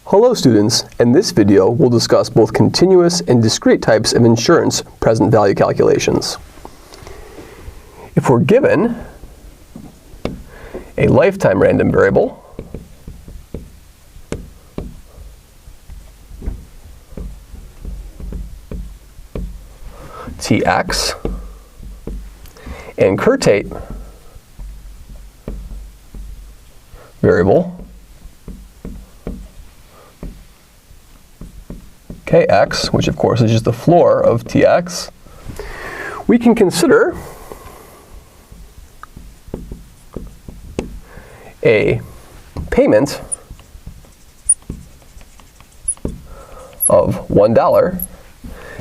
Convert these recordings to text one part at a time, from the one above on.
Hello students, in this video we'll discuss both continuous and discrete types of insurance present value calculations. If we're given a lifetime random variable, Tx, and curtate variable Kx, which of course is just the floor of Tx, we can consider a payment of $1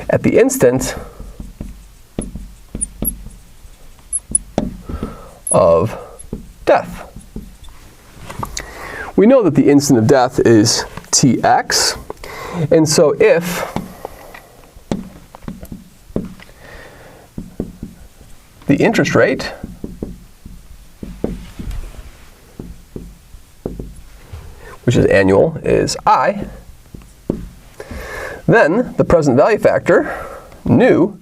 at the instant of death. We know that the instant of death is Tx, and so if the interest rate which is annual is I, then the present value factor, nu,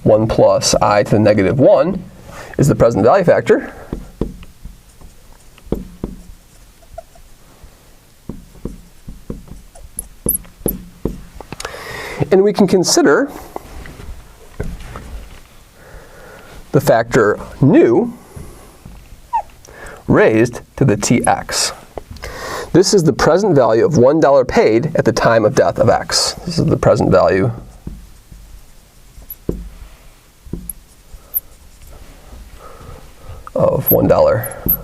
1 plus I to the negative 1, is the present value factor. And we can consider the factor nu raised to the Tx. This is the present value of $1 paid at the time of death of x. This is the present value of $1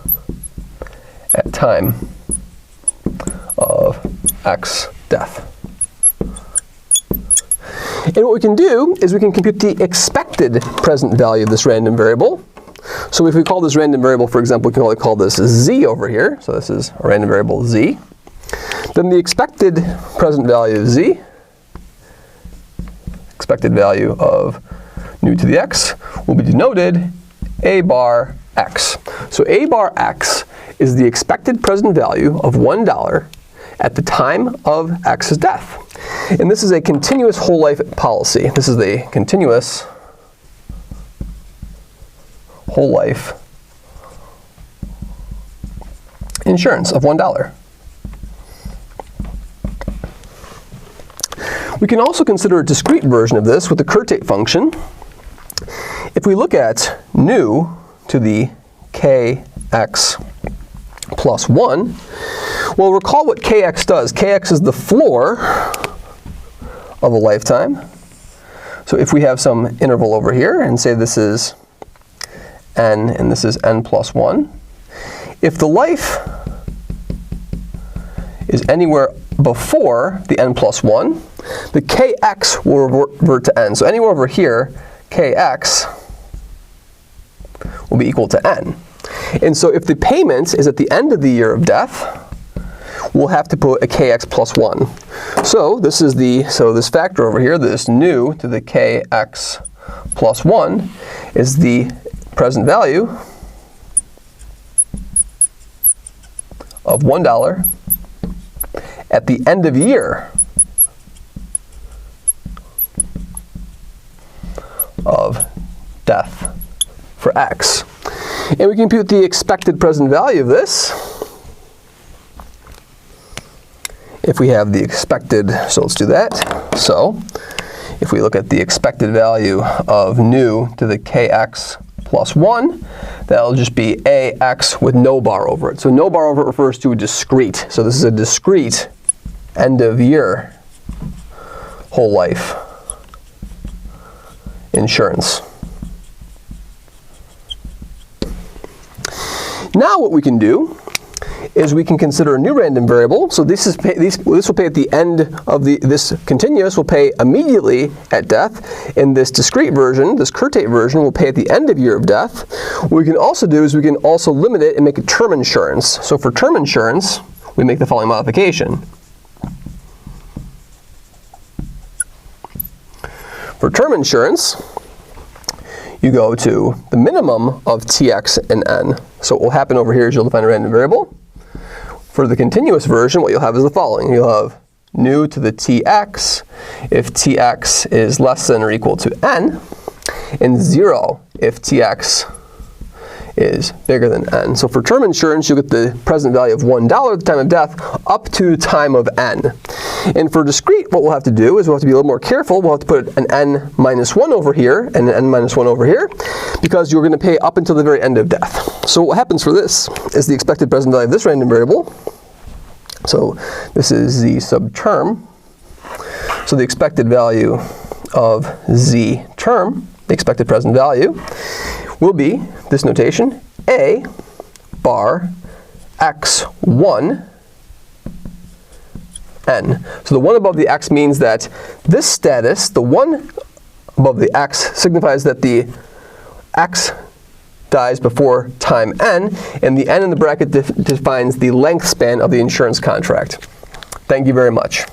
at time of x death. And what we can do is we can compute the expected present value of this random variable. So if we call this random variable, for example, we can call this z over here. So this is a random variable z. Then the expected present value of z, expected value of nu to the x, will be denoted a bar x. So a bar x is the expected present value of $1 at the time of x's death. And this is a continuous whole life policy. This is a continuous whole life insurance of $1. We can also consider a discrete version of this with the curtate function. If we look at nu to the kx plus 1, well, recall what kx does. Kx is the floor of a lifetime. So if we have some interval over here and say this is n and this is n plus 1, if the life is anywhere before the n plus 1, the kx will revert to n. So anywhere over here, kx will be equal to n. And so if the payment is at the end of the year of death, we'll have to put a kx plus 1. So this is this factor over here, this nu to the kx plus 1, is the present value of $1 at the end of year of death for x. And we compute the expected present value of this. If we have the expected, so let's do that. So if we look at the expected value of nu to the kx plus 1, that'll just be ax with no bar over it. So no bar over it refers to a discrete. So this is a discrete end of year whole life insurance. Now what we can do is we can consider a new random variable. So this will pay at the end of this continuous will pay immediately at death, and this discrete version, this curtate version, will pay at the end of year of death. What we can also do is we can also limit it and make it term insurance. So for term insurance, we make the following modification. For term insurance, you go to the minimum of Tx and n. So what will happen over here is you'll define a random variable. For the continuous version, what you'll have is the following. You'll have nu to the tx if tx is less than or equal to n, and 0 if tx is bigger than n. So for term insurance, you'll get the present value of $1 at the time of death up to the time of n. And for discrete, what we'll have to do is we'll have to be a little more careful. We'll have to put an n minus 1 over here and an n minus 1 over here, because you're going to pay up until the very end of death. So what happens for this is the expected present value of this random variable. So this is the subterm. So the expected value of z term, the expected present value, will be this notation, a bar x1 n. So the 1 above the x means that this status, the 1 above the x, signifies that the x dies before time n, and the n in the bracket defines the length span of the insurance contract. Thank you very much.